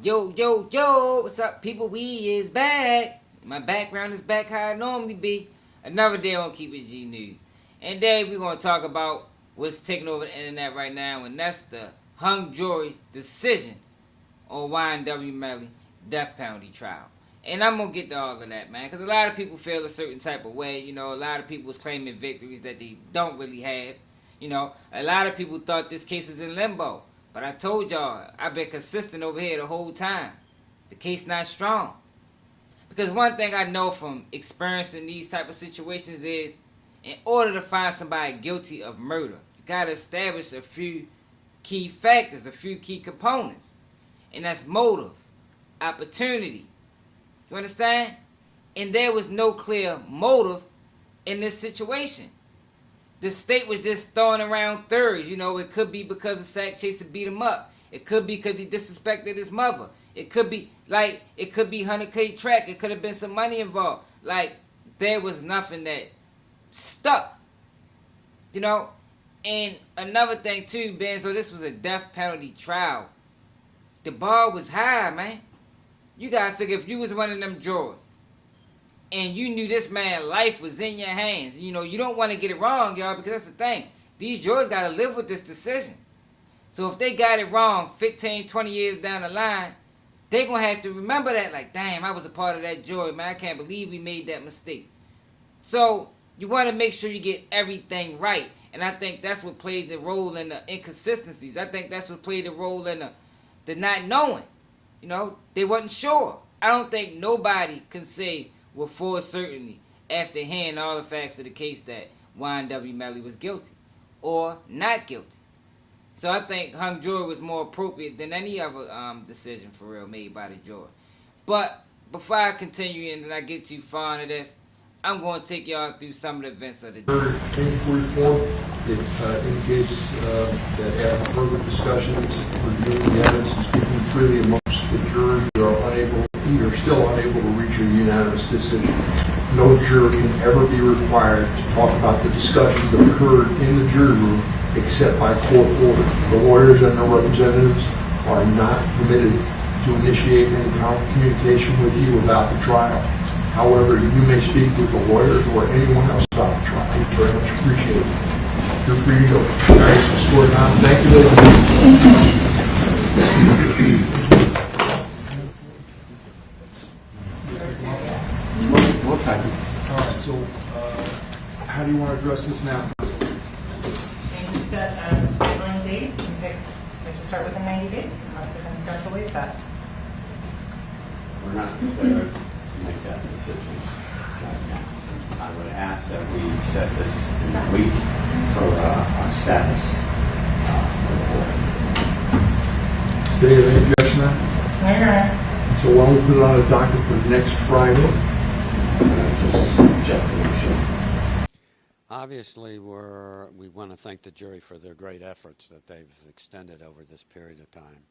Yo, yo, yo, what's up, people? We is back. My background is back how it normally be. Another day on Keep It G News. And today we're going to talk about what's taking over the internet right now, and that's the hung jury's decision on YNW Melly death penalty trial. And I'm going to get to all of that, man, because a lot of people feel a certain type of way. You know, a lot of people is claiming victories that they don't really have. You know, a lot of people thought this case was in limbo. But I told y'all, I've been consistent over here the whole time. The case not strong. Because one thing I know from experiencing these type of situations is, in order to find somebody guilty of murder, you got to establish a few key factors, a few key components. And that's motive, opportunity. You understand? And there was no clear motive in this situation. The state was just throwing around theories. You know, it could be because the sack chaser beat him up. It could be because he disrespected his mother. It could be it could be 100K track. It could have been some money involved. Like, there was nothing that stuck. You know? And another thing too, Ben, so this was a death penalty trial. The bar was high, man. You gotta figure if you was one of them jurors and you knew this man's life was in your hands, you know, you don't want to get it wrong, y'all, because that's the thing. These jurors got to live with this decision. So if they got it wrong 15, 20 years down the line, they going to have to remember that, like, damn, I was a part of that jury, man. I can't believe we made that mistake. So you want to make sure you get everything right. And I think that's what played the role in the inconsistencies. I think that's what played the role in the not knowing. You know, they wasn't sure. I don't think nobody can say with full certainty after hearing all the facts of the case that YNW Melly was guilty or not guilty. So I think hung jury was more appropriate than any other decision for real made by the jury. But before I continue and I get too far into this, I'm going to take y'all through some of the events of the day. Reform, it indicates that after further discussions, reviewing the evidence and speaking freely amongst the jurors, we are still unable to reach a unanimous decision. No juror can ever be required to talk about the discussions that occurred in the jury room except by court order. The lawyers and their representatives are not permitted to initiate any communication with you about the trial. However, you may speak with the lawyers or anyone else about the trial. We very much appreciate it. You're free to go. All right, score time. Thank you, ladies. All right, so how do you want to address this now? Can you set a scheduling date and pick, we should start within 90 days, unless you're going to start to waive that. We're not prepared to make that decision right now. I would ask that we set this in a week for our status report. Stay of any objection now? No, you're right. So why don't we put it on the docket for next Friday? Just check to make sure. Obviously, we want to thank the jury for their great efforts that they've extended over this period of time.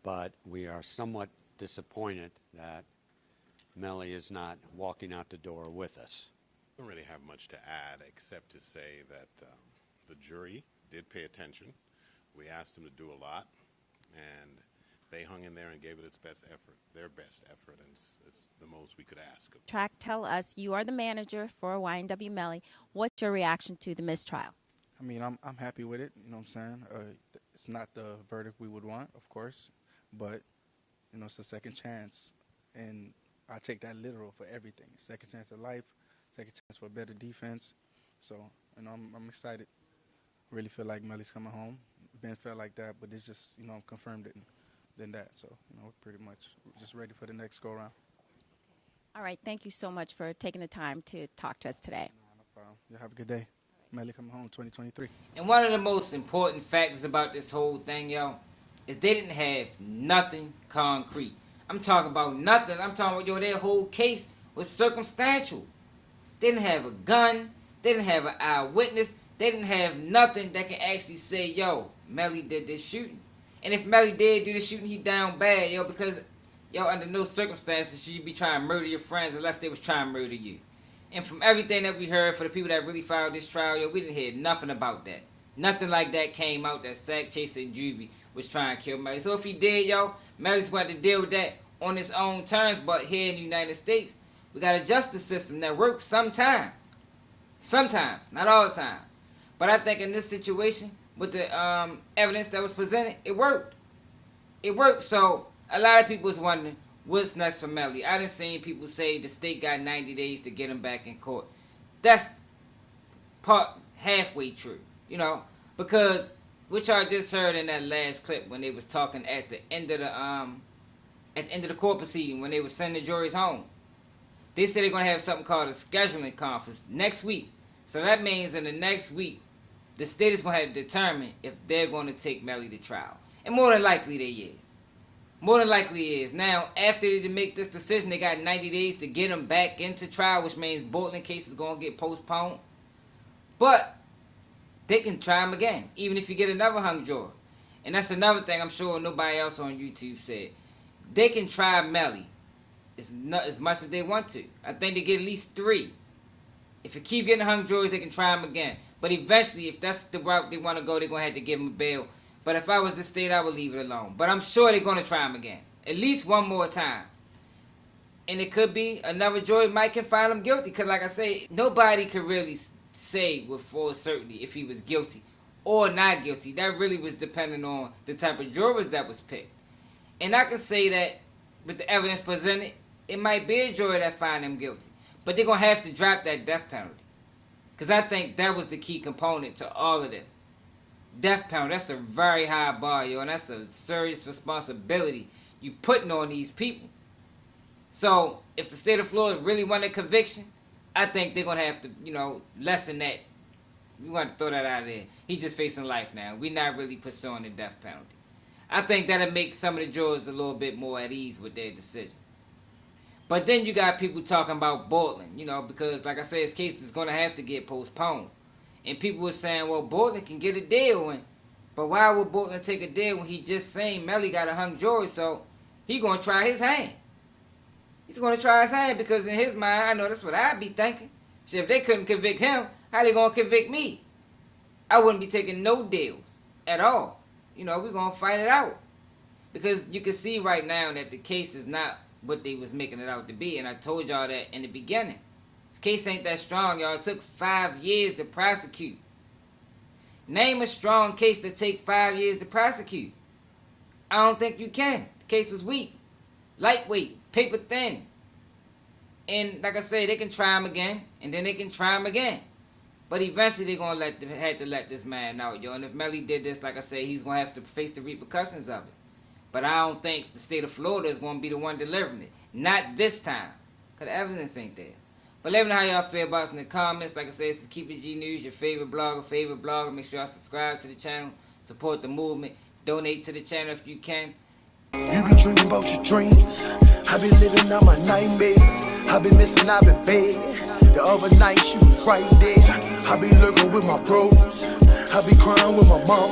But we are somewhat disappointed that Melly is not walking out the door with us. I don't really have much to add except to say that the jury did pay attention. We asked them to do a lot, and they hung in there and gave it its best effort, their best effort, and it's the most we could ask of them. Track, tell us, you are the manager for YNW Melly. What's your reaction to the mistrial? I mean, I'm happy with it. You know what I'm saying? It's not the verdict we would want, of course, but you know, it's a second chance, and I take that literal for everything. Second chance at life, second chance for better defense. So, you know, I'm excited. Really feel like Melly's coming home. Ben felt like that, but it's just, you know, confirmed it than that. So, you know, we're pretty much just ready for the next go around. All right, thank you so much for taking the time to talk to us today. No problem. You have a good day. Melly coming home 2023. And one of the most important factors about this whole thing, yo, is they didn't have nothing concrete. I'm talking about nothing. I'm talking about, yo, their whole case was circumstantial. They didn't have a gun. They didn't have an eyewitness. They didn't have nothing that can actually say, yo, Melly did this shooting. And if Melly did do the shooting, he down bad, yo, because, yo, under no circumstances should you be trying to murder your friends unless they was trying to murder you. And from everything that we heard for the people that really filed this trial, yo, we didn't hear nothing about that. Nothing like that came out that Sack Chaser and Juvie was trying to kill Melly. So if he did, yo, Melly's going to have to deal with that on its own terms. But here in the United States, we got a justice system that works sometimes. Sometimes, not all the time. But I think in this situation, with the evidence that was presented, it worked. It worked. So a lot of people was wondering, what's next for Melly? I done seen people say the state got 90 days to get him back in court. That's halfway true, because which I just heard in that last clip when they was talking at the end of the court proceeding when they were sending the juries home. They said they're gonna have something called a scheduling conference next week. So that means in the next week, the state is gonna have to determine if they're gonna take Melly to trial, and more than likely they is. More than likely is. Now, after they make this decision, they got 90 days to get him back into trial, which means Portland case is gonna get postponed. But they can try him again, even if you get another hung juror. And that's another thing I'm sure nobody else on YouTube said. They can try Melly as much as they want to. I think they get at least 3. If you keep getting hung jurors, they can try him again. But eventually, if that's the route they want to go, they're going to have to give him a bail. But if I was the state, I would leave it alone. But I'm sure they're going to try him again. At least one more time. And it could be another jury might can find him guilty. Because like I say, nobody could really say with full certainty if he was guilty or not guilty. That really was depending on the type of jurors that was picked. And I can say that with the evidence presented, it might be a jury that find him guilty. But they're going to have to drop that death penalty. Because I think that was the key component to all of this. Death penalty, that's a very high bar, yo. And that's a serious responsibility you putting on these people. So, if the state of Florida really wanted conviction, I think they're going to have to, lessen that. We want to throw that out of there. He's just facing life now. We're not really pursuing the death penalty. I think that'll make some of the jurors a little bit more at ease with their decision. But then you got people talking about Portland, because like I said, his case is going to have to get postponed. And people were saying, well, Portland can get a deal. But why would Portland take a deal when he just saying Melly got a hung jury, so he going to try his hand. He's going to try his hand because in his mind, I know that's what I'd be thinking. Shit, if they couldn't convict him, how they going to convict me? I wouldn't be taking no deals at all. We're going to fight it out. Because you can see right now that the case is not what they was making it out to be. And I told y'all that in the beginning. This case ain't that strong, y'all. It took 5 years to prosecute. Name a strong case that take 5 years to prosecute. I don't think you can. The case was weak, lightweight, paper thin. And like I say, they can try him again, and then they can try him again. But eventually they're going to have to let this man out, yo. And if Melly did this, like I say, he's going to have to face the repercussions of it. But I don't think the state of Florida is going to be the one delivering it. Not this time. Because the evidence ain't there. But let me know how y'all feel about it in the comments. Like I said, this is Keep It G News, your favorite blogger. Make sure y'all subscribe to the channel. Support the movement. Donate to the channel if you can. You be dreaming about your dreams. I be living out my nightmares. I been missing, I been begging. The other night she was right there. I be lurking with my bros. I be crying with my mom.